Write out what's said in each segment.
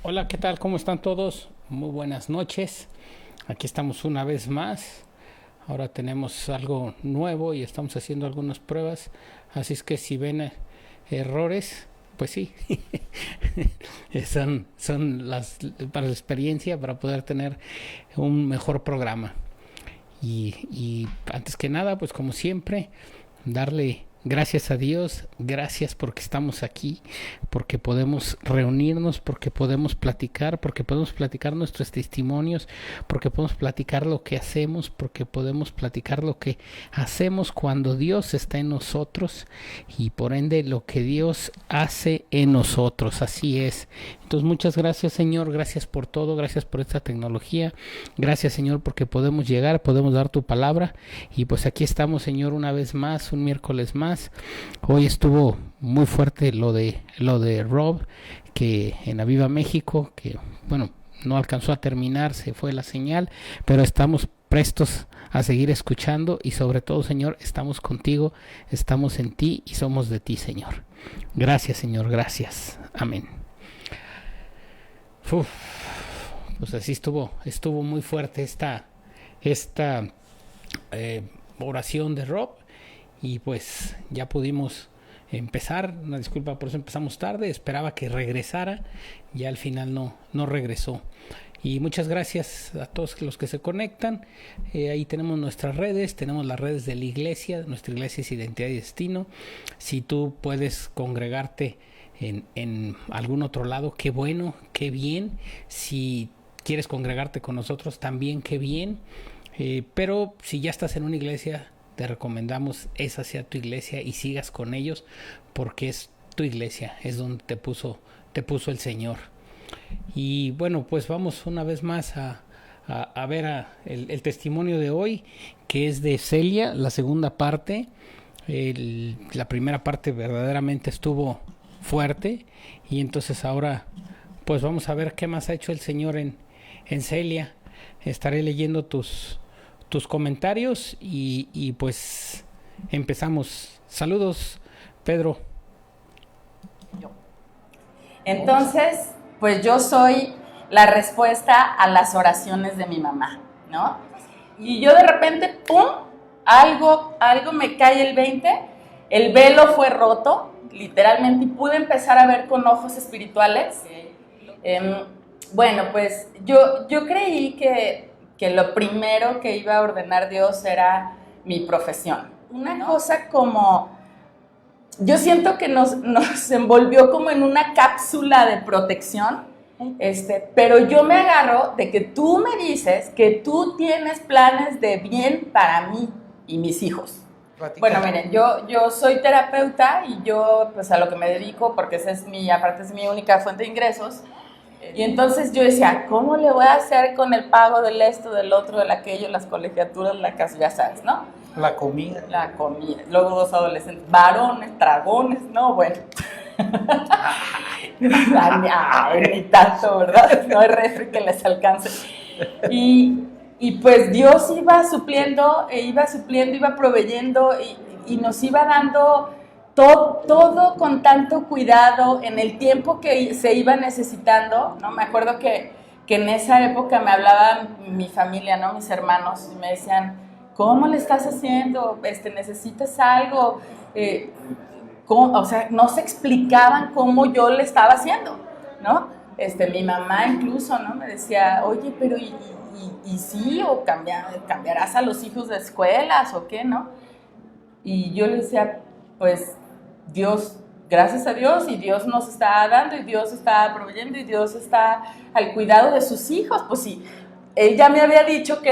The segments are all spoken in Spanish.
Hola, ¿qué tal? ¿Cómo están todos? Muy buenas noches. Aquí estamos una vez más. Ahora tenemos algo nuevo y estamos haciendo algunas pruebas. Así es que si ven errores, pues sí, son para la experiencia, para poder tener un mejor programa. Y antes que nada, pues como siempre, darle gracias a Dios, gracias porque estamos aquí, porque podemos reunirnos, porque podemos platicar nuestros testimonios, porque podemos platicar lo que hacemos, porque podemos platicar lo que hacemos cuando Dios está en nosotros y por ende lo que Dios hace en nosotros, así es. Entonces muchas gracias, Señor, gracias por todo, gracias por esta tecnología, gracias, Señor, porque podemos llegar, podemos dar tu palabra y pues aquí estamos, Señor, una vez más, un miércoles más. Hoy estuvo muy fuerte lo de Rob, que en Aviva México, que bueno, no alcanzó a terminar, se fue la señal, pero estamos prestos a seguir escuchando y sobre todo, Señor, estamos contigo, estamos en ti y somos de ti, Señor. Gracias, Señor, gracias. Amén. Uf, pues así estuvo muy fuerte esta oración de Rob. Y pues ya pudimos empezar, una disculpa por eso empezamos tarde, esperaba que regresara, ya al final no regresó. Y muchas gracias a todos los que se conectan, ahí tenemos nuestras redes, tenemos las redes de la iglesia, nuestra iglesia es Identidad y Destino. Si tú puedes congregarte en algún otro lado, qué bueno, qué bien. Si quieres congregarte con nosotros también, qué bien. Pero si ya estás en una iglesia, te recomendamos esa sea tu iglesia y sigas con ellos porque es tu iglesia, es donde te puso el Señor. Y bueno, pues vamos una vez más a ver el testimonio de hoy, que es de Celia, la segunda parte. La primera parte verdaderamente estuvo fuerte y entonces ahora pues vamos a ver qué más ha hecho el Señor en Celia. Estaré leyendo tus comentarios y pues empezamos. Saludos, Pedro. Entonces, pues yo soy la respuesta a las oraciones de mi mamá, ¿no? Y yo de repente, ¡pum!, algo me cae el 20, el velo fue roto, literalmente, y pude empezar a ver con ojos espirituales. Bueno, pues yo creí que lo primero que iba a ordenar Dios era mi profesión. Una cosa como, yo siento que nos envolvió como en una cápsula de protección, pero yo me agarro de que tú me dices que tú tienes planes de bien para mí y mis hijos. Bueno, miren, yo soy terapeuta y yo pues a lo que me dedico, porque esa es aparte es mi única fuente de ingresos. Y entonces yo decía, ¿cómo le voy a hacer con el pago del esto, del otro, del aquello, las colegiaturas, la casa, ya sabes, ¿no? La comida. Luego 2 adolescentes, varones, dragones, no, bueno. Ni tanto, ¿verdad? No hay refri que les alcance. Y pues Dios iba supliendo, iba proveyendo y nos iba dando todo con tanto cuidado en el tiempo que se iba necesitando, ¿no? Me acuerdo que en esa época me hablaba mi familia, ¿no? Mis hermanos, y me decían, ¿cómo le estás haciendo? ¿Necesitas algo? O sea, no se explicaban cómo yo le estaba haciendo, ¿no? Mi mamá incluso, ¿no? Me decía, oye, pero ¿y sí? ¿O cambiarás a los hijos de escuelas o qué, no? Y yo le decía, pues, Dios, gracias a Dios, y Dios nos está dando, y Dios está proveyendo, y Dios está al cuidado de sus hijos. Pues sí, Él ya me había dicho que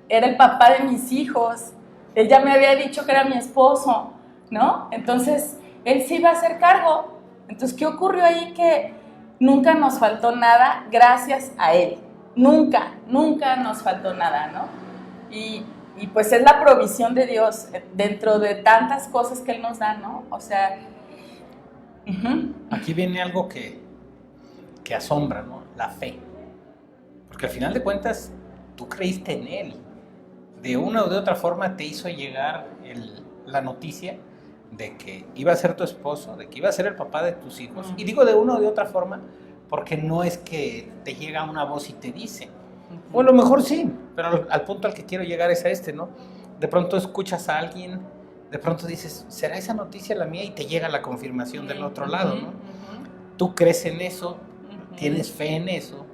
era el papá de mis hijos, Él ya me había dicho que era mi esposo, ¿no? Entonces, Él se iba a hacer cargo. Entonces, ¿qué ocurrió ahí? Que nunca nos faltó nada gracias a Él. Nunca nos faltó nada, ¿no? Y pues es la provisión de Dios dentro de tantas cosas que Él nos da, ¿no? O sea... Aquí viene algo que asombra, ¿no? La fe. Porque al final de cuentas, tú creíste en Él. De una o de otra forma te hizo llegar la noticia de que iba a ser tu esposo, de que iba a ser el papá de tus hijos. Y digo de una o de otra forma porque no es que te llega una voz y te dice, o a lo mejor sí, pero al punto al que quiero llegar es a ¿no? De pronto escuchas a alguien, de pronto dices, ¿será esa noticia la mía? Y te llega la confirmación del otro lado, ¿no? Tú crees en eso, tienes fe en eso.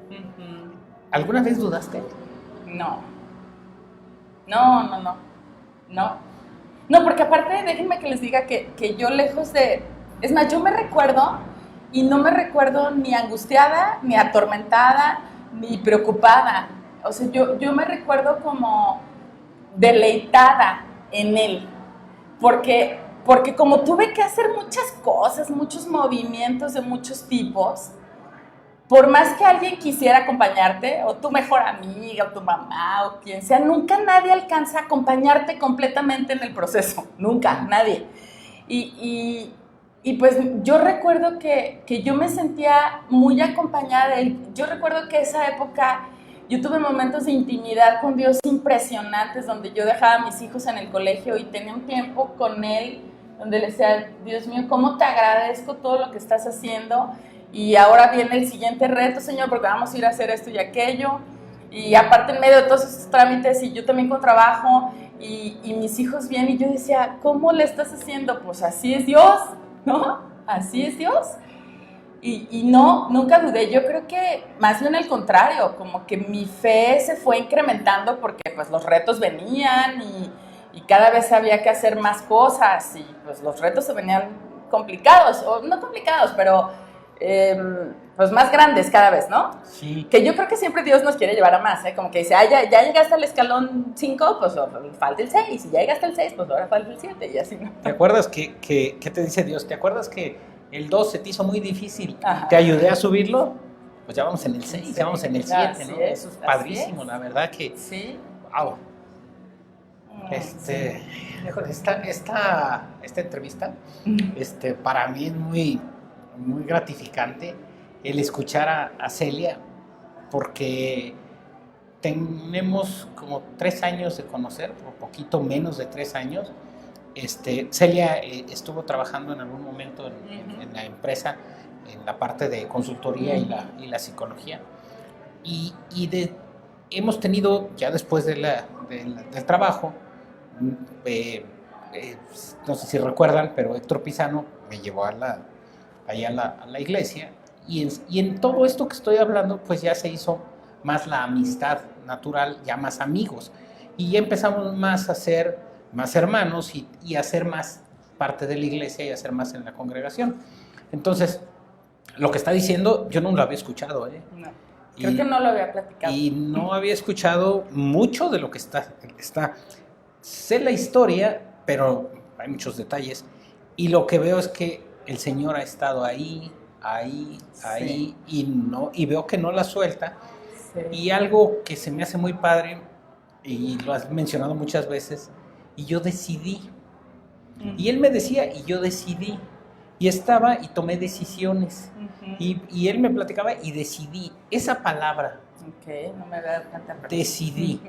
¿Alguna vez dudaste? No. No, porque aparte, déjenme que les diga que yo lejos de... Es más, yo me recuerdo, y no me recuerdo ni angustiada, ni atormentada, ni preocupada. O sea, yo me recuerdo como deleitada en él. Porque como tuve que hacer muchas cosas, muchos movimientos de muchos tipos, por más que alguien quisiera acompañarte, o tu mejor amiga, o tu mamá, o quien sea, nunca nadie alcanza a acompañarte completamente en el proceso. Nunca, nadie. Y pues yo recuerdo que yo me sentía muy acompañada de él. Yo recuerdo que esa época yo tuve momentos de intimidad con Dios impresionantes, donde yo dejaba a mis hijos en el colegio y tenía un tiempo con él, donde le decía, Dios mío, ¿cómo te agradezco todo lo que estás haciendo? Y ahora viene el siguiente reto, Señor, porque vamos a ir a hacer esto y aquello. Y aparte en medio de todos esos trámites, y yo también con trabajo, y mis hijos bien, y yo decía, ¿cómo le estás haciendo? Pues así es Dios, ¿no? Así es Dios. Y no, nunca dudé. Yo creo que más bien al contrario, como que mi fe se fue incrementando porque pues los retos venían y cada vez había que hacer más cosas, y pues los retos se venían complicados, o no complicados, pero pues más grandes cada vez, ¿no? Sí. Que yo creo que siempre Dios nos quiere llevar a más, ¿eh? Como que dice, ya llegaste al escalón 5, pues falta el 6, y ya llegaste al 6, pues ahora falta el 7, y así, ¿no? ¿Te acuerdas que te dice Dios? ¿Te acuerdas que el 2 se te hizo muy difícil? Ajá. ¿Te ayudé a subirlo? Pues ya vamos en el 6, ya vamos en el 7, Así ¿no? es, Eso es padrísimo, la verdad que... Sí. Wow. Híjole, esta entrevista, para mí es muy, muy gratificante el escuchar a Celia, porque tenemos como 3 años de conocer, o poquito menos de 3 años. Celia estuvo trabajando en algún momento en la empresa, en la parte de consultoría y la psicología, y hemos tenido, ya después del trabajo, no sé si recuerdan, pero Héctor Pizano me llevó allá a la iglesia, y en todo esto que estoy hablando, pues ya se hizo más la amistad natural, ya más amigos, y ya empezamos más a ser más hermanos y a ser más parte de la iglesia y a ser más en la congregación. Entonces, lo que está diciendo, yo no lo había escuchado, ¿eh? No, creo que no lo había platicado. Y no había escuchado mucho de lo que está. Sé la historia, pero hay muchos detalles, y lo que veo es que el Señor ha estado ahí, Sí. y veo que no la suelta. Sí. Y algo que se me hace muy padre, y lo has mencionado muchas veces, y yo decidí. Y él me decía, y yo decidí. Y estaba y tomé decisiones. Y él me platicaba y decidí. Esa palabra, Ok, no me había dado cuenta. decidí.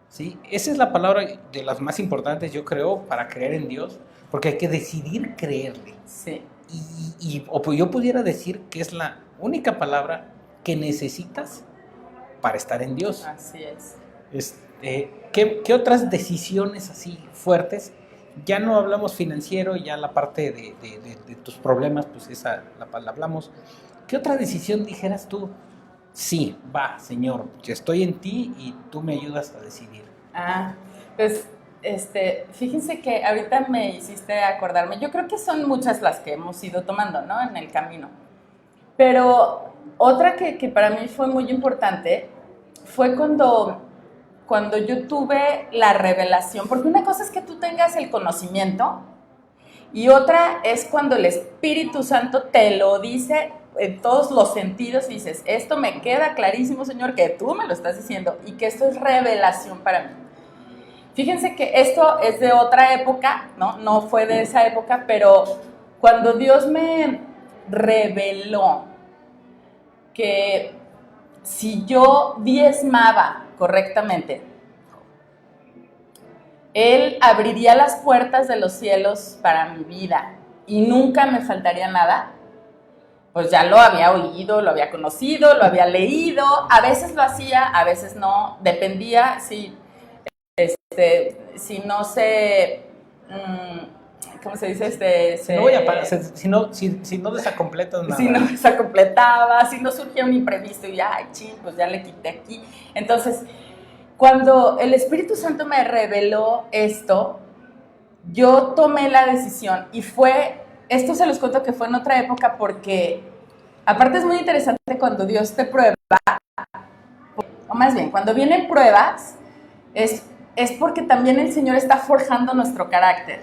¿Sí? Esa es la palabra de las más importantes, yo creo, para creer en Dios, porque hay que decidir creerle. Sí. O yo pudiera decir que es la única palabra que necesitas para estar en Dios. Así es. ¿Qué otras decisiones así fuertes? Ya no hablamos financiero, ya la parte de tus problemas, pues esa la hablamos. ¿Qué otra decisión dijeras tú? Sí, va, Señor, yo estoy en ti y tú me ayudas a decidir. Pues, fíjense que ahorita me hiciste acordarme. Yo creo que son muchas las que hemos ido tomando, ¿no? En el camino. Pero otra que para mí fue muy importante fue cuando yo tuve la revelación, porque una cosa es que tú tengas el conocimiento y otra es cuando el Espíritu Santo te lo dice en todos los sentidos y dices, esto me queda clarísimo, Señor, que tú me lo estás diciendo y que esto es revelación para mí. Fíjense que esto es de otra época, ¿no? No fue de esa época, pero cuando Dios me reveló que si yo diezmaba correctamente, Él abriría las puertas de los cielos para mi vida y nunca me faltaría nada. pues ya lo había oído, lo había conocido, lo había leído, a veces lo hacía, a veces no, dependía si no se, ¿cómo se dice? Si no desacompletas nada. Si no se completaba, si no surgía un imprevisto y ay, ching, pues ya le quité aquí. Entonces, cuando el Espíritu Santo me reveló esto, yo tomé la decisión y esto se los cuento que fue en otra época porque aparte es muy interesante cuando Dios te prueba, o más bien, cuando vienen pruebas, es porque también el Señor está forjando nuestro carácter,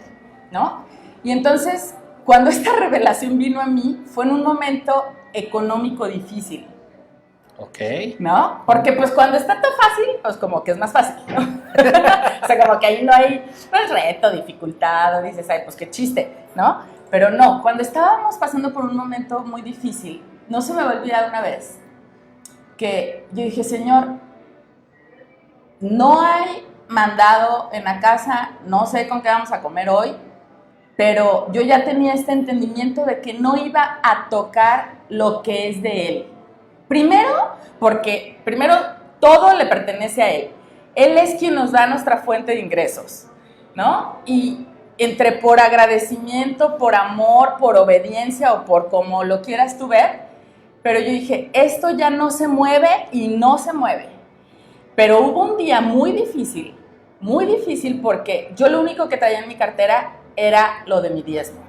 ¿no? Y entonces, cuando esta revelación vino a mí, fue en un momento económico difícil. Ok. ¿No? Porque pues cuando está todo fácil, pues como que es más fácil, ¿no? O sea, como que ahí no hay pues reto, dificultad, o dices, ay, pues qué chiste, ¿no? Pero no, cuando estábamos pasando por un momento muy difícil, no se me va a olvidar una vez que yo dije, Señor, no hay mandado en la casa, no sé con qué vamos a comer hoy, pero yo ya tenía este entendimiento de que no iba a tocar lo que es de Él. Porque todo le pertenece a Él. Él es quien nos da nuestra fuente de ingresos, ¿no? Y entre por agradecimiento, por amor, por obediencia o por como lo quieras tú ver, pero yo dije, esto ya no se mueve y no se mueve. Pero hubo un día muy difícil porque yo lo único que traía en mi cartera era lo de mi diezmo.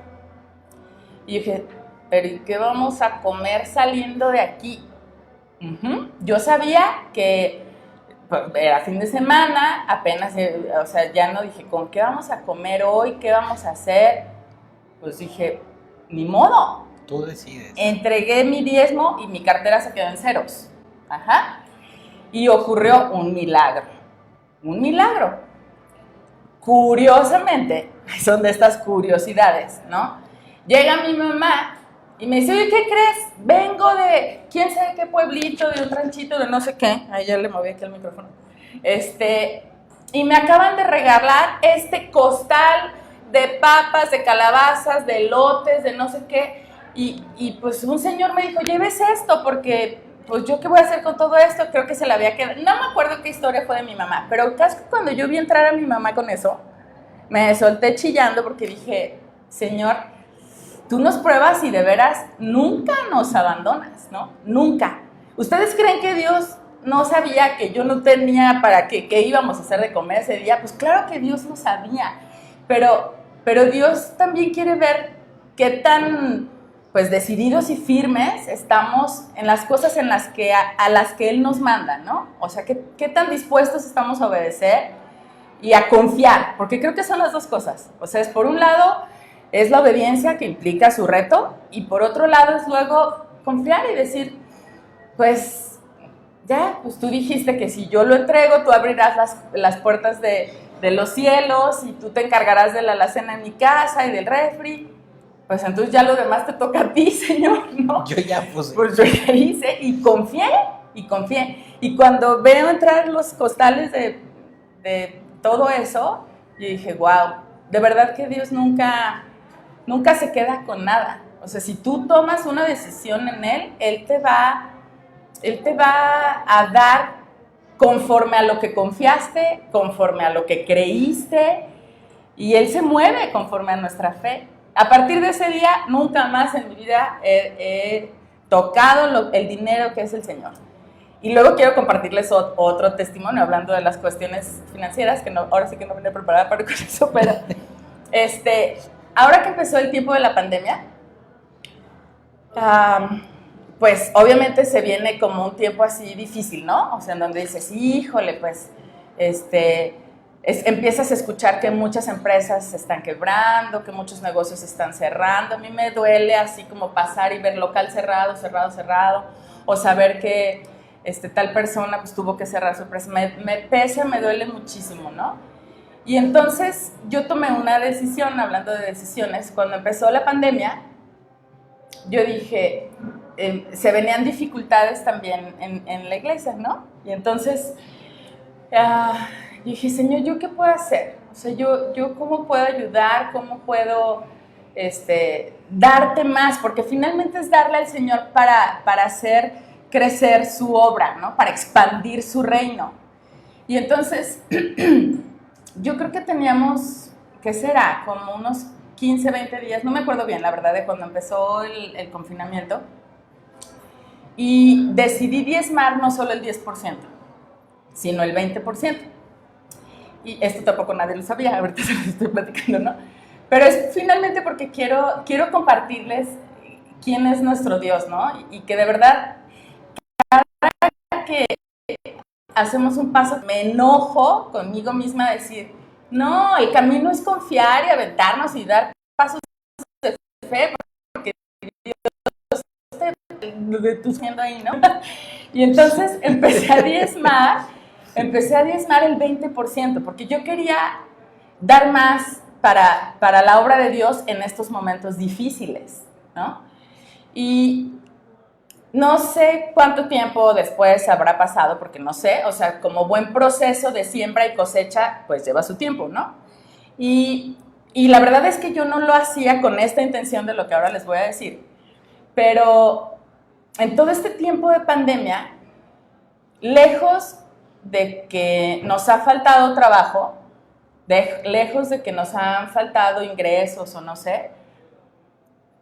Y dije, pero ¿y qué vamos a comer saliendo de aquí? Yo sabía que era fin de semana, apenas, o sea, ya no dije, ¿con qué vamos a comer hoy? ¿Qué vamos a hacer? Pues dije, ni modo. Tú decides. Entregué mi diezmo y mi cartera se quedó en ceros. Ajá. Y ocurrió un milagro. Un milagro. Curiosamente, son de estas curiosidades, ¿no? Llega mi mamá y me dice, oye, ¿qué crees? Vengo de quién sabe qué pueblito, de un ranchito, de no sé qué. Ahí ya le moví aquí el micrófono. Y me acaban de regalar este costal de papas, de calabazas, de elotes, de no sé qué. Y pues un señor me dijo, lleves esto, porque pues yo qué voy a hacer con todo esto, creo que se la había quedado. No me acuerdo qué historia fue de mi mamá, pero casi cuando yo vi entrar a mi mamá con eso, me solté chillando porque dije, Señor, tú nos pruebas y de veras nunca nos abandonas, ¿no? Nunca. ¿Ustedes creen que Dios no sabía que yo no tenía para qué íbamos a hacer de comer ese día? Pues claro que Dios lo sabía, pero Dios también quiere ver qué tan pues decididos y firmes estamos en las cosas en las que a las que Él nos manda, ¿no? O sea, qué tan dispuestos estamos a obedecer y a confiar, porque creo que son las dos cosas. O sea, es por un lado es la obediencia que implica su reto y por otro lado es luego confiar y decir, pues ya, pues tú dijiste que si yo lo entrego, tú abrirás las puertas de los cielos y tú te encargarás de la alacena en mi casa y del refri. Pues entonces ya lo demás te toca a ti, Señor, ¿no? Yo ya puse. Pues yo ya hice y confié. Y cuando veo entrar los costales de todo eso, yo dije, wow, de verdad que Dios nunca se queda con nada. O sea, si tú tomas una decisión en Él, Él te va a dar conforme a lo que confiaste, conforme a lo que creíste, y Él se mueve conforme a nuestra fe. A partir de ese día, nunca más en mi vida he tocado el dinero que es el Señor. Y luego quiero compartirles otro testimonio, hablando de las cuestiones financieras, que ahora sí que no vine preparada para eso, pero ahora que empezó el tiempo de la pandemia, pues obviamente se viene como un tiempo así difícil, ¿no? O sea, en donde dices, híjole, pues, empiezas a escuchar que muchas empresas se están quebrando, que muchos negocios se están cerrando. A mí me duele así como pasar y ver local cerrado, o saber que tal persona pues tuvo que cerrar su empresa. Me pesa, me duele muchísimo, ¿no? Y entonces yo tomé una decisión, hablando de decisiones, cuando empezó la pandemia, yo dije, se venían dificultades también en la iglesia, ¿no? Y entonces dije, Señor, ¿yo qué puedo hacer? O sea, yo ¿cómo puedo ayudar? ¿Cómo puedo darte más, porque finalmente es darle al Señor para hacer crecer su obra, ¿no? Para expandir su reino. Y entonces, yo creo que teníamos, ¿qué será? Como unos 15, 20 días, no me acuerdo bien, la verdad, de cuando empezó el confinamiento. Y decidí diezmar no solo el 10%, sino el 20%. Y esto tampoco nadie lo sabía, ahorita se lo estoy platicando, ¿no? Pero es finalmente porque quiero compartirles quién es nuestro Dios, ¿no? Y que de verdad, cada que hacemos un paso, me enojo conmigo misma a decir, no, el camino es confiar y aventarnos y dar pasos de fe, porque Dios te siendo ahí, ¿no? Y entonces empecé a diezmar el 20%, porque yo quería dar más para la obra de Dios en estos momentos difíciles, ¿no? Y no sé cuánto tiempo después habrá pasado, porque no sé, o sea, como buen proceso de siembra y cosecha, pues lleva su tiempo, ¿no? Y la verdad es que yo no lo hacía con esta intención de lo que ahora les voy a decir, pero en todo este tiempo de pandemia, lejos de que nos ha faltado trabajo, lejos de que nos han faltado ingresos o no sé,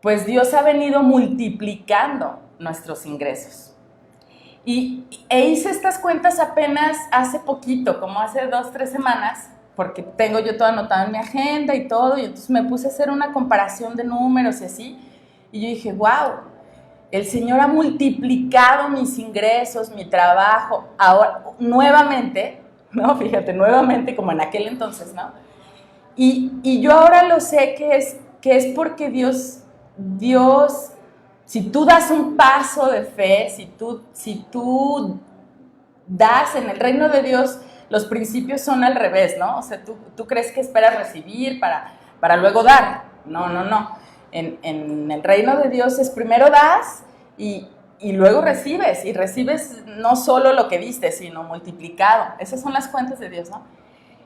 pues Dios ha venido multiplicando nuestros ingresos. E hice estas cuentas apenas hace poquito, como hace 2, 3 semanas, porque tengo yo todo anotado en mi agenda y todo, y entonces me puse a hacer una comparación de números y así, y yo dije, wow, el Señor ha multiplicado mis ingresos, mi trabajo, ahora, nuevamente, ¿no? Fíjate, nuevamente como en aquel entonces, ¿no? Y yo ahora lo sé que es porque Dios, si tú das un paso de fe, si tú das en el reino de Dios, los principios son al revés, ¿no? O sea, tú crees que esperas recibir para luego dar. No. En el reino de Dios es primero das y luego recibes. Y recibes no solo lo que diste, sino multiplicado. Esas son las cuentas de Dios, ¿no?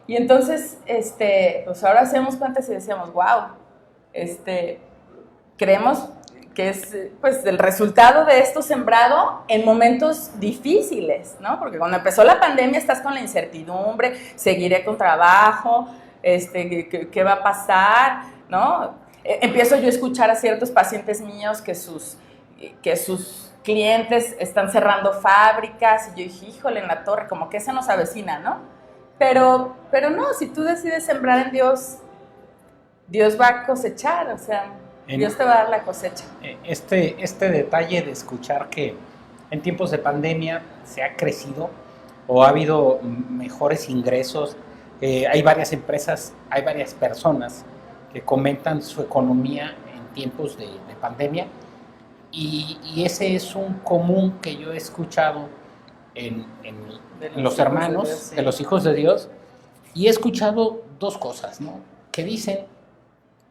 Y entonces, pues ahora hacemos cuentas y decíamos, wow, creemos que es pues el resultado de esto sembrado en momentos difíciles, ¿no? Porque cuando empezó la pandemia estás con la incertidumbre, seguiré con trabajo, ¿qué va a pasar? ¿No? Empiezo yo a escuchar a ciertos pacientes míos que sus clientes están cerrando fábricas, y yo dije, híjole, en la torre, como que se nos avecina, ¿no? Pero no, si tú decides sembrar en Dios, Dios va a cosechar, o sea, Dios te va a dar la cosecha. Este detalle de escuchar que en tiempos de pandemia se ha crecido o ha habido mejores ingresos, hay varias empresas, hay varias personas que comentan su economía en tiempos de pandemia, y ese es un común que yo he escuchado en los hermanos, de Dios, sí, de los hijos de Dios, y he escuchado dos cosas, ¿no? Que dicen,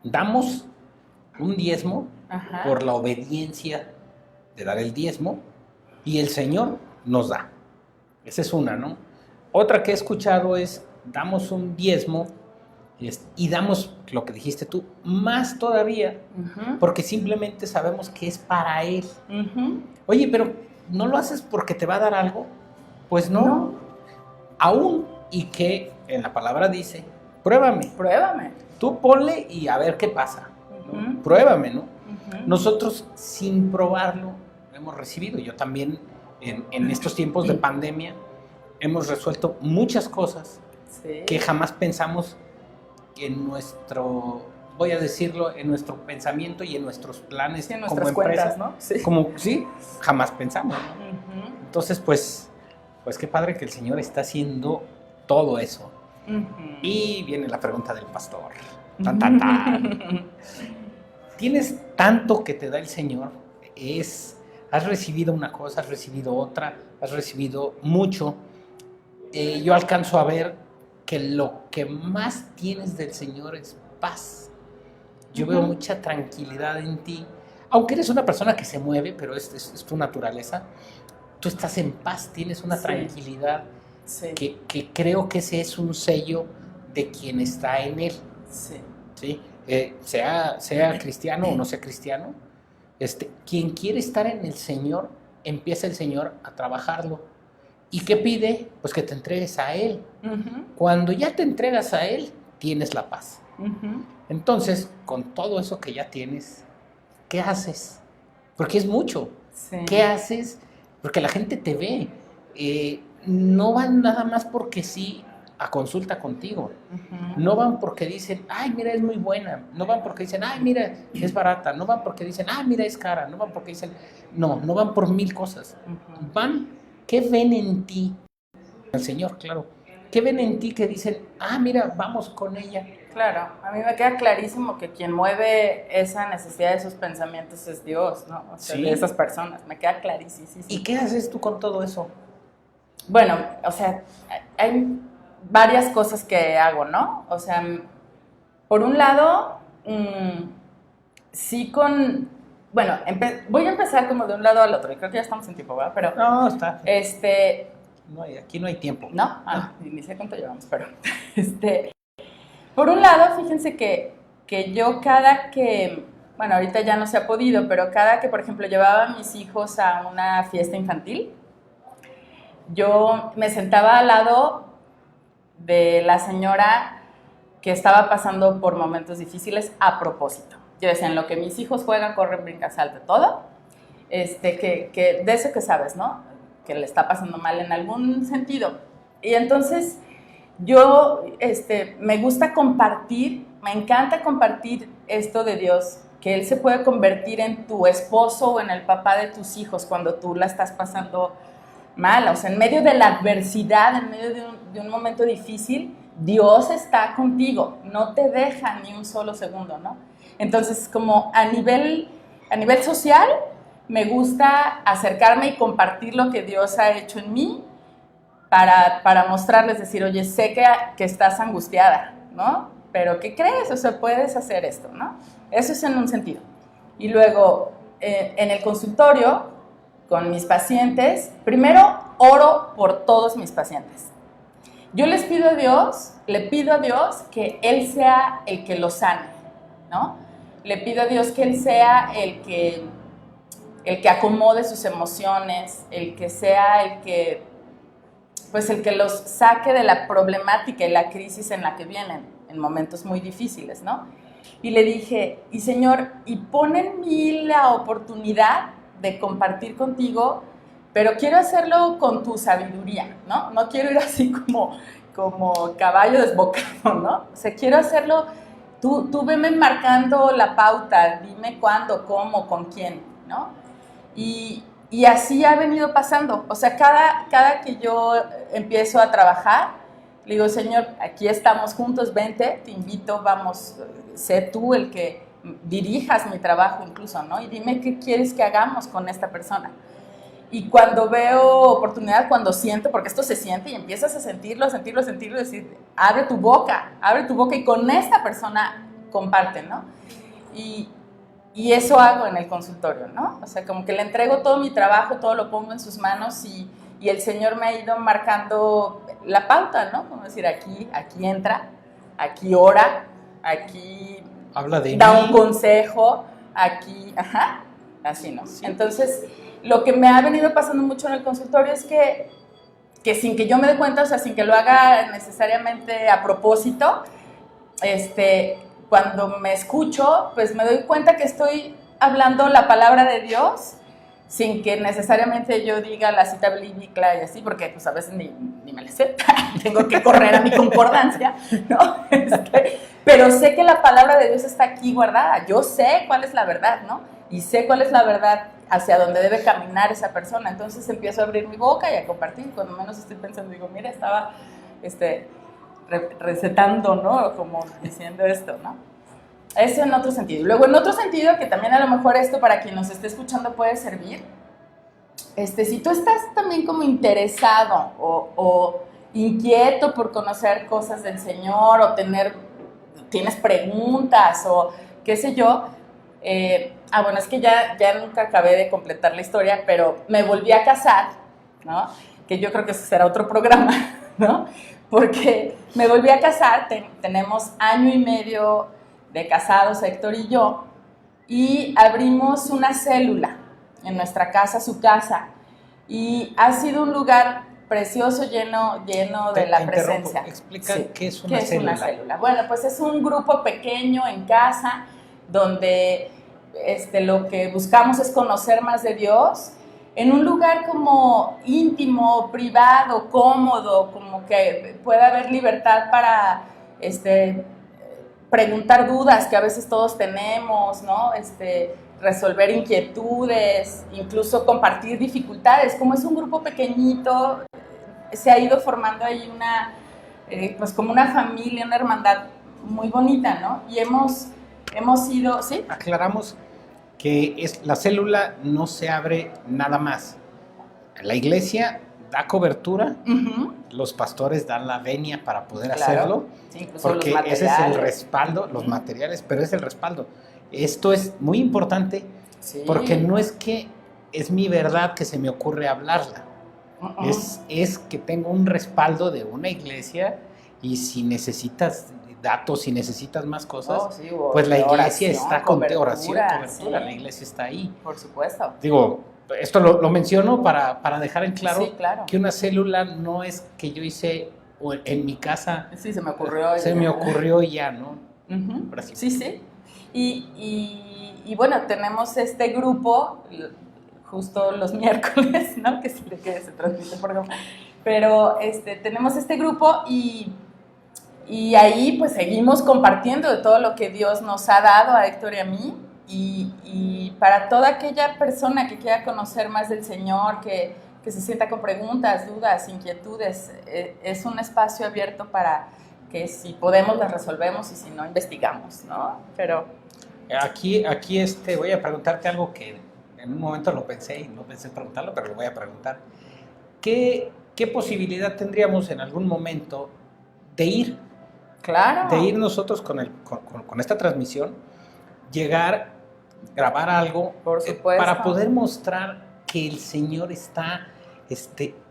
damos un diezmo, ajá, por la obediencia de dar el diezmo, y el Señor nos da. Esa es una, ¿no? Otra que he escuchado es, damos un diezmo y damos, lo que dijiste tú, más todavía, uh-huh, porque simplemente sabemos que es para Él. Uh-huh. Oye, pero ¿no lo haces porque te va a dar algo? Pues no. Aún y que en la palabra dice, pruébame. Tú ponle y a ver qué pasa. ¿No? Pruébame, ¿no? Uh-huh. Nosotros sin probarlo hemos recibido. Yo también en estos tiempos de pandemia hemos resuelto muchas cosas, sí, que jamás pensamos en nuestro, voy a decirlo, en nuestro pensamiento y en nuestros planes, sí, en como empresa, cuentas, ¿no? Sí. Como, sí, jamás pensamos, ¿no? Uh-huh. Entonces, pues qué padre que el Señor está haciendo todo eso. Uh-huh. Y viene la pregunta del pastor. Tan, tan, tan. Tienes tanto que te da el Señor, has recibido una cosa, has recibido otra, has recibido mucho. Yo alcanzo a ver que lo que más tienes del Señor es paz. Yo veo mucha tranquilidad en ti, aunque eres una persona que se mueve, pero es tu naturaleza. Tú estás en paz, tienes una, sí, tranquilidad, sí, que creo que ese es un sello de quien está en Él. Sí. ¿Sí? sea cristiano o no sea cristiano, quien quiere estar en el Señor, empieza el Señor a trabajarlo. ¿Y qué pide? Pues que te entregues a Él. Ujú. Cuando ya te entregas a Él, tienes la paz. Ujú. Entonces, con todo eso que ya tienes, ¿qué haces? Porque es mucho. Sí. ¿Qué haces? Porque la gente te ve. No van nada más porque sí a consulta contigo. Ujú. No van porque dicen, ay, mira, es muy buena. No van porque dicen, ay, mira, es barata. No van porque dicen, ay, mira, es cara. No van porque dicen, no van por 1000 cosas. Ujú. Van, ¿qué ven en ti? El Señor, claro. ¿Qué ven en ti que dicen, ah, mira, vamos con ella? Claro, a mí me queda clarísimo que quien mueve esa necesidad de esos pensamientos es Dios, ¿no? O sea, Sí. de esas personas, me queda clarísimo. ¿Y qué haces tú con todo eso? Bueno, o sea, hay varias cosas que hago, ¿no? O sea, por un lado, sí bueno, voy a empezar como de un lado al otro, y creo que ya estamos en tiempo, ¿verdad? Pero, No, está. No, Aquí no hay tiempo. ¿no? Ni sé cuánto llevamos, pero, por un lado, fíjense que yo bueno, ahorita ya no se ha podido, pero cada que, por ejemplo, llevaba a mis hijos a una fiesta infantil, yo me sentaba al lado de la señora que estaba pasando por momentos difíciles a propósito. Yo decía, en lo que mis hijos juegan, corren, brincan, saltan, todo, que de eso que sabes, ¿no? Que le está pasando mal en algún sentido. Y entonces yo me gusta compartir, me encanta compartir esto de Dios, que Él se puede convertir en tu esposo o en el papá de tus hijos cuando tú la estás pasando mal. O sea, en medio de la adversidad, en medio de un momento difícil, Dios está contigo, no te deja ni un solo segundo, ¿no? Entonces, como a nivel social, me gusta acercarme y compartir lo que Dios ha hecho en mí para mostrarles, decir, oye, sé que estás angustiada, ¿no? Pero ¿qué crees? O sea, puedes hacer esto, ¿no? Eso es en un sentido. Y luego, en el consultorio, con mis pacientes, primero oro por todos mis pacientes. Yo le pido a Dios que Él sea el que los sane, ¿no? Le pido a Dios que Él sea el que acomode sus emociones, el que sea el que los saque de la problemática y la crisis en la que vienen, en momentos muy difíciles, ¿no? Y le dije, y Señor, y pon en mí la oportunidad de compartir contigo, pero quiero hacerlo con tu sabiduría, ¿no? No quiero ir así como caballo desbocado, ¿no? O sea, quiero hacerlo, tú veme marcando la pauta, dime cuándo, cómo, con quién, ¿no? Y así ha venido pasando. O sea, cada que yo empiezo a trabajar, le digo, Señor, aquí estamos juntos, vente, te invito, vamos, sé tú el que dirijas mi trabajo incluso, ¿no? Y dime qué quieres que hagamos con esta persona. Y cuando veo oportunidad, cuando siento, porque esto se siente y empiezas a sentirlo, decir, abre tu boca y con esta persona comparte, ¿no? Y eso hago en el consultorio, ¿no? O sea, como que le entrego todo mi trabajo, todo lo pongo en sus manos y el Señor me ha ido marcando la pauta, ¿no? Como decir, aquí entra, aquí ora, aquí habla de da mí. un consejo, aquí, así, ¿no? Sí. Entonces, lo que me ha venido pasando mucho en el consultorio es que sin que yo me dé cuenta, o sea, sin que lo haga necesariamente a propósito, cuando me escucho, pues me doy cuenta que estoy hablando la palabra de Dios sin que necesariamente yo diga la cita bíblica y así, porque pues a veces ni me la sé, tengo que correr a mi concordancia, ¿no? Pero sé que la palabra de Dios está aquí guardada, yo sé cuál es la verdad, ¿no? Y sé cuál es la verdad hacia dónde debe caminar esa persona, entonces empiezo a abrir mi boca y a compartir, cuando menos estoy pensando, digo, mira, estaba, recetando, ¿no? Como diciendo esto, ¿no? Eso en otro sentido. Y luego en otro sentido, que también a lo mejor esto para quien nos esté escuchando puede servir, si tú estás también como interesado o inquieto por conocer cosas del Señor o tienes preguntas o qué sé yo, bueno, es que ya nunca acabé de completar la historia, pero me volví a casar, ¿no? Que yo creo que ese será otro programa, ¿no? Porque me volví a casar, tenemos 1 año y medio de casados, Héctor y yo, y abrimos una célula en nuestra casa, su casa, y ha sido un lugar precioso, lleno de la presencia. Explica sí. qué es una ¿Qué célula? Es una célula? Bueno, pues es un grupo pequeño en casa donde lo que buscamos es conocer más de Dios en un lugar como íntimo, privado, cómodo, como que pueda haber libertad para preguntar dudas que a veces todos tenemos, ¿no? Resolver inquietudes, incluso compartir dificultades. Como es un grupo pequeñito, se ha ido formando ahí pues como una familia, una hermandad muy bonita, ¿no? Y hemos ido, ¿sí? Aclaramos que la célula no se abre nada más. La iglesia da cobertura, los pastores dan la venia para poder hacerlo, sí, incluso porque ese es el respaldo, los materiales, pero es el respaldo. Esto es muy importante, sí, porque no es que es mi verdad que se me ocurre hablarla, es que tengo un respaldo de una iglesia, y si necesitas datos, si necesitas más cosas, sí, pues la iglesia está con cobertura, sí, la iglesia está ahí. Por supuesto. Digo, esto lo menciono para dejar en claro, sí, claro, que una célula no es que yo hice en mi casa. Sí, se me ocurrió. Me ocurrió y ya, ¿no? Sí, sí. Y bueno, tenemos este grupo, justo los miércoles, ¿no? Que se transmite por ejemplo. Pero tenemos este grupo y ahí pues seguimos compartiendo de todo lo que Dios nos ha dado a Héctor y a mí. Y para toda aquella persona que quiera conocer más del Señor, que se sienta con preguntas, dudas, inquietudes, es un espacio abierto para que si podemos las resolvemos y si no, investigamos, ¿no? Pero aquí voy a preguntarte algo que en un momento lo pensé y no pensé preguntarlo, pero lo voy a preguntar. ¿Qué posibilidad tendríamos en algún momento de ir? Claro. De ir nosotros con esta transmisión, llegar, grabar algo, por supuesto, para poder mostrar que el Señor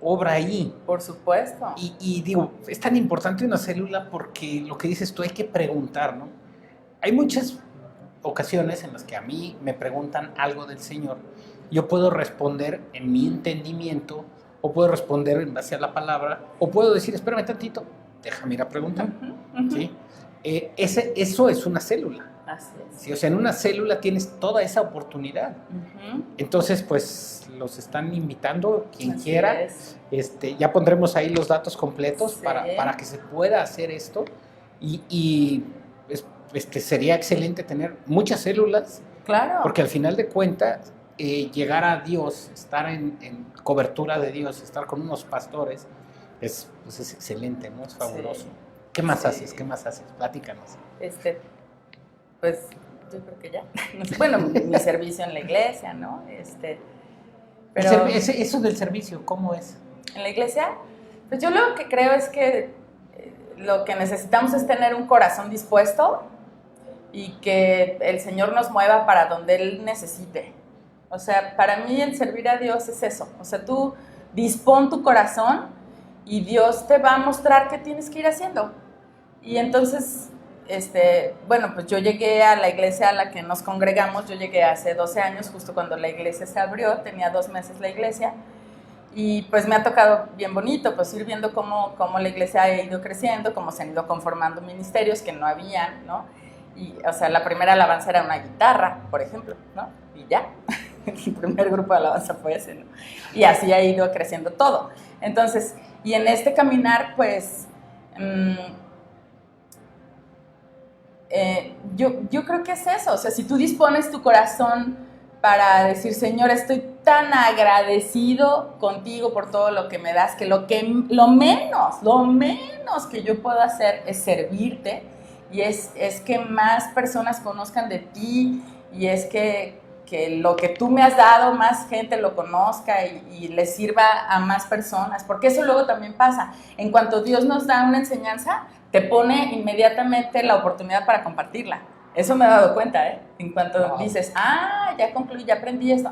obra ahí. Por supuesto. Y digo, es tan importante una célula porque lo que dices tú, hay que preguntar, ¿no? Hay muchas ocasiones en las que a mí me preguntan algo del Señor, yo puedo responder en mi entendimiento, o puedo responder en base a la palabra, o puedo decir, espérame tantito, déjame ir a preguntar, ¿sí? Eso es una célula. Así es. Sí, o sea, en una célula tienes toda esa oportunidad. Entonces, pues, los están invitando, quien Así quiera. Es. Ya pondremos ahí los datos completos, sí, para que se pueda hacer esto. Y sería excelente tener muchas células. Claro. Porque al final de cuentas, llegar a Dios, estar en cobertura de Dios, estar con unos pastores, es excelente, ¿no? Es fabuloso. Sí. ¿Qué más haces? Platícanos. Pues yo creo que ya. Bueno, mi servicio en la iglesia, ¿no? Pero eso del servicio, ¿cómo es? En la iglesia, pues yo lo que creo es que lo que necesitamos es tener un corazón dispuesto y que el Señor nos mueva para donde Él necesite. O sea, para mí el servir a Dios es eso. O sea, tú dispón tu corazón y Dios te va a mostrar qué tienes que ir haciendo. Y entonces, bueno, pues yo llegué a la iglesia a la que nos congregamos, yo llegué hace 12 años, justo cuando la iglesia se abrió, tenía 2 meses la iglesia, y pues me ha tocado bien bonito, pues ir viendo cómo la iglesia ha ido creciendo, cómo se han ido conformando ministerios que no habían, ¿no? Y, o sea, la primera alabanza era una guitarra, por ejemplo, ¿no? Y ya, el primer grupo de alabanza fue ese, ¿no? Y así ha ido creciendo todo. Entonces, y en este caminar, pues, yo creo que es eso. O sea, si tú dispones tu corazón para decir, Señor, estoy tan agradecido contigo por todo lo que me das, que lo menos que yo puedo hacer es servirte, y es que más personas conozcan de ti, y es que lo que tú me has dado, más gente lo conozca y le sirva a más personas, porque eso luego también pasa. En cuanto Dios nos da una enseñanza, te pone inmediatamente la oportunidad para compartirla. Eso me he dado cuenta, ¿eh? En cuanto dices, ya concluí, ya aprendí esto,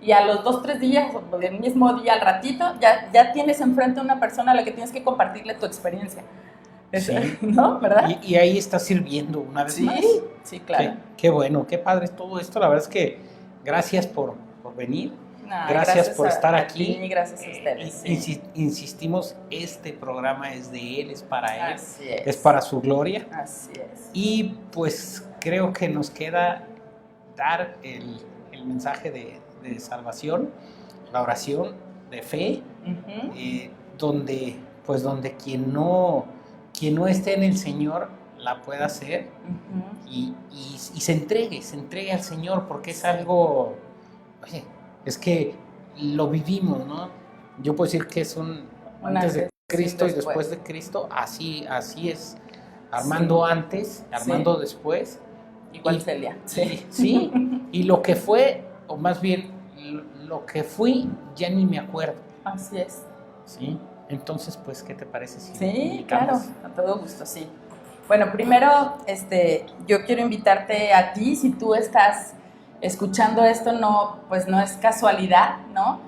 y a los 2-3 días, o del mismo día, al ratito, ya tienes enfrente a una persona a la que tienes que compartirle tu experiencia. Sí. ¿No? ¿Verdad? Y ahí está sirviendo una vez más. Sí, claro. Qué bueno, qué padre todo esto. La verdad es que gracias por venir. No, Gracias por estar a aquí. ti, gracias a ustedes. Insistimos, este programa es de Él, es para Él, Así es para su gloria. Así es. Y pues creo que nos queda dar el mensaje de salvación, la oración de fe, donde quien no esté en el Señor la pueda hacer y se entregue al Señor, porque es algo, oye, es que lo vivimos, ¿no? Yo puedo decir que es antes de Cristo y después de Cristo, así es. Armando antes, Armando después. Igual Celia. Sí, y lo que fue, o más bien lo que fui, ya ni me acuerdo. Así es. Sí, entonces, pues, ¿qué te parece si Sí, claro, a todo gusto, sí. Bueno, primero, yo quiero invitarte a ti, si tú estás escuchando esto, pues no es casualidad, ¿no?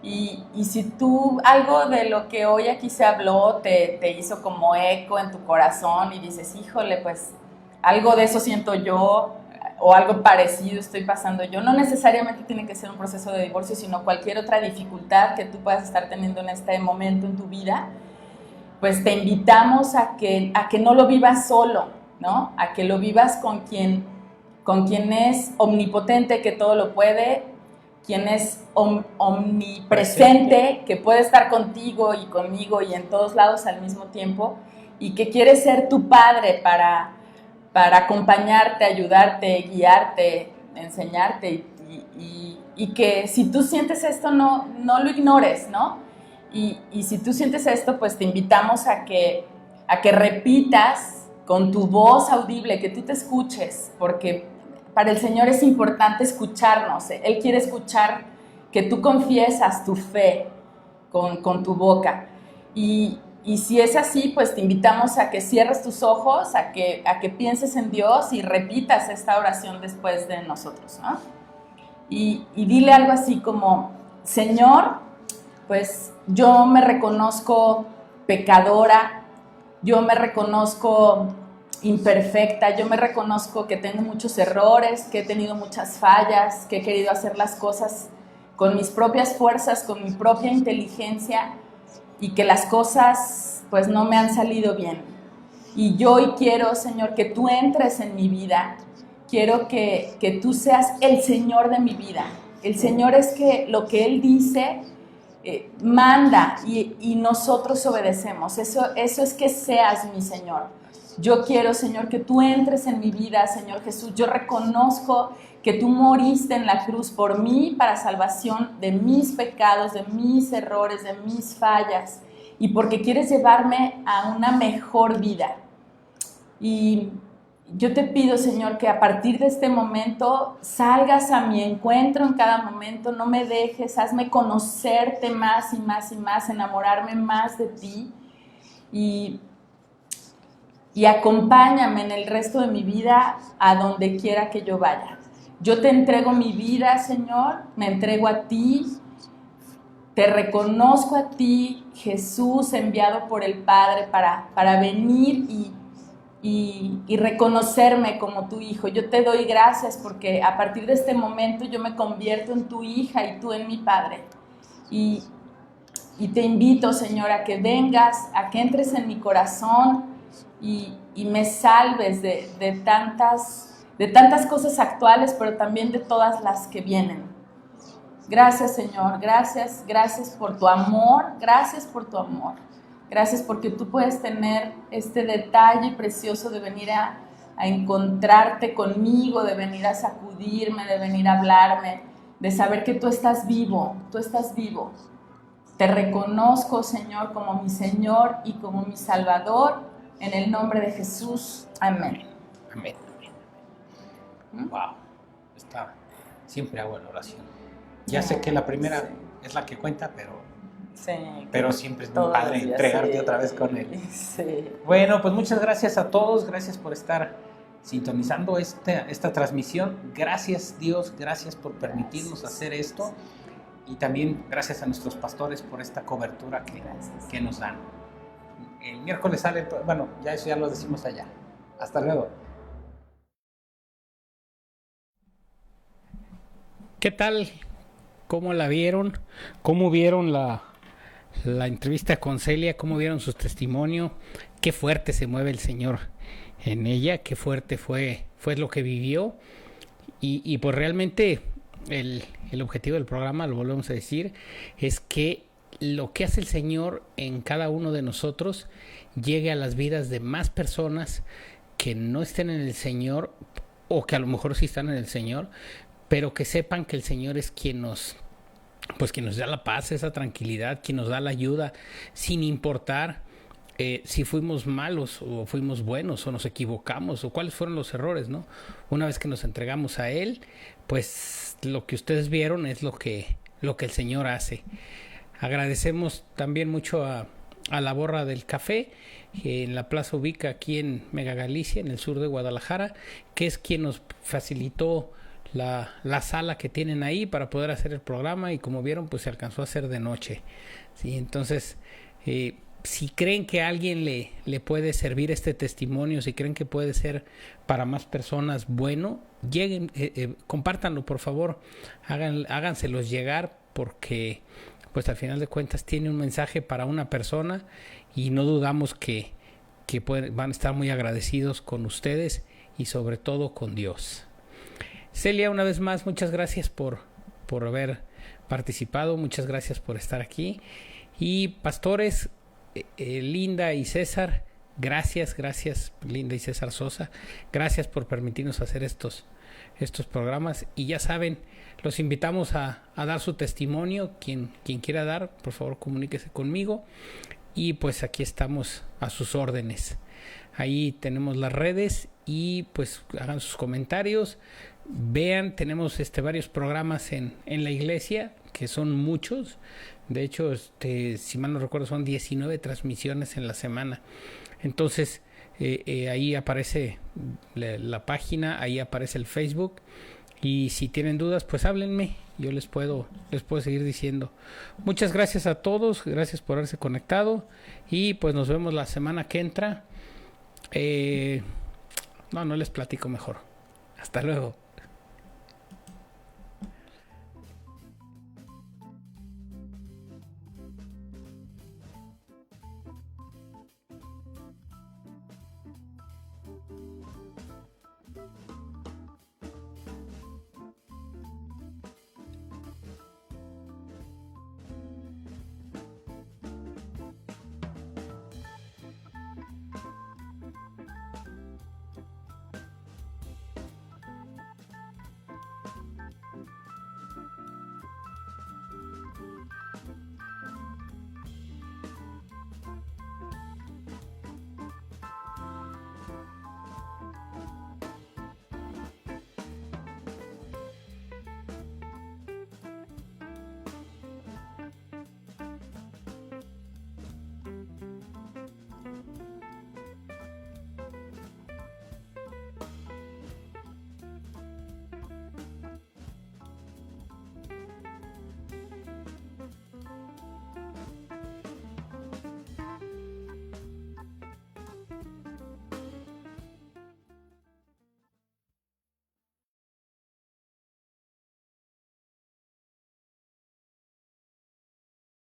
Y si tú, algo de lo que hoy aquí se habló te hizo como eco en tu corazón y dices, híjole, pues algo de eso siento yo o algo parecido estoy pasando yo, no necesariamente tiene que ser un proceso de divorcio, sino cualquier otra dificultad que tú puedas estar teniendo en este momento en tu vida, pues te invitamos a que no lo vivas solo, ¿no? A que lo vivas con quien es omnipotente, que todo lo puede, quien es omnipresente, que puede estar contigo y conmigo y en todos lados al mismo tiempo, y que quiere ser tu padre para acompañarte, ayudarte, guiarte, enseñarte, y que si tú sientes esto, no lo ignores, ¿no? Y si tú sientes esto, pues te invitamos a que repitas con tu voz audible, que tú te escuches, porque para el Señor es importante escucharnos. Él quiere escuchar que tú confiesas tu fe con tu boca. Y si es así, pues te invitamos a que cierres tus ojos, a que pienses en Dios y repitas esta oración después de nosotros, ¿no? Y dile algo así como, Señor, pues yo me reconozco pecadora, yo me reconozco imperfecta, yo me reconozco que tengo muchos errores, que he tenido muchas fallas, que he querido hacer las cosas con mis propias fuerzas, con mi propia inteligencia, y que las cosas pues no me han salido bien. Y yo hoy quiero, Señor, que tú entres en mi vida, quiero que tú seas el Señor de mi vida. El Señor es que lo que Él dice manda y nosotros obedecemos. Eso es que seas mi Señor. Yo quiero, Señor, que tú entres en mi vida, Señor Jesús. Yo reconozco que tú moriste en la cruz por mí para salvación de mis pecados, de mis errores, de mis fallas, y porque quieres llevarme a una mejor vida. Y yo te pido, Señor, que a partir de este momento salgas a mi encuentro en cada momento, no me dejes, hazme conocerte más y más y más, enamorarme más de ti, y acompáñame en el resto de mi vida a donde quiera que yo vaya. Yo te entrego mi vida, Señor, me entrego a ti, te reconozco a ti, Jesús, enviado por el Padre para venir y reconocerme como tu hijo. Yo te doy gracias porque a partir de este momento yo me convierto en tu hija y tú en mi Padre. Y te invito, Señor, a que vengas, a que entres en mi corazón y me salves de tantas cosas actuales, pero también de todas las que vienen. Gracias, Señor, gracias por tu amor, gracias por tu amor. Gracias porque tú puedes tener este detalle precioso de venir a encontrarte conmigo, de venir a sacudirme, de venir a hablarme, de saber que tú estás vivo, Te reconozco, Señor, como mi Señor y como mi Salvador, en el nombre de Jesús. Amén. Amén. Wow, siempre hago la oración. Ya sé que la primera es la que cuenta, pero siempre es muy padre entregarte otra vez con Él. Sí. Bueno, pues muchas gracias a todos, gracias por estar sintonizando esta transmisión. Gracias, Dios, gracias por permitirnos hacer esto, y también gracias a nuestros pastores por esta cobertura que nos dan. el miércoles sale, bueno, ya eso ya lo decimos allá. Hasta luego. ¿Qué tal? ¿Cómo la vieron? ¿Cómo vieron la entrevista con Celia? ¿Cómo vieron su testimonio? Qué fuerte se mueve el Señor en ella, qué fuerte fue lo que vivió. Y pues realmente el objetivo del programa, lo volvemos a decir, es que lo que hace el Señor en cada uno de nosotros llegue a las vidas de más personas que no estén en el Señor, o que a lo mejor sí están en el Señor, pero que sepan que el Señor es quien nos da la paz, esa tranquilidad, quien nos da la ayuda, sin importar si fuimos malos o fuimos buenos o nos equivocamos o cuáles fueron los errores, ¿no? Una vez que nos entregamos a Él, pues lo que ustedes vieron es lo que el Señor hace. Agradecemos también mucho a La Borra del Café, que en la Plaza Ubica, aquí en Mega Galicia, en el sur de Guadalajara, que es quien nos facilitó la sala que tienen ahí para poder hacer el programa, y como vieron, pues se alcanzó a hacer de noche, ¿sí? Entonces, si creen que a alguien le puede servir este testimonio, si creen que puede ser para más personas bueno, lleguen, compártanlo, por favor, háganselos llegar, porque pues al final de cuentas tiene un mensaje para una persona, y no dudamos que van a estar muy agradecidos con ustedes y sobre todo con Dios. Celia, una vez más, muchas gracias por haber participado, muchas gracias por estar aquí. Y pastores, Linda y César, gracias, Linda y César Sosa, gracias por permitirnos hacer estos programas. Y ya saben, los invitamos a dar su testimonio. Quien quiera dar, por favor, comuníquese conmigo. Y pues aquí estamos a sus órdenes. Ahí tenemos las redes, y pues hagan sus comentarios. Vean, tenemos varios programas en la iglesia, que son muchos. De hecho, si mal no recuerdo, son 19 transmisiones en la semana. Entonces, ahí aparece la página, ahí aparece el Facebook. Y si tienen dudas, pues háblenme. Yo les puedo seguir diciendo. Muchas gracias a todos, gracias por haberse conectado. Y pues nos vemos la semana que entra. No les platico mejor. Hasta luego.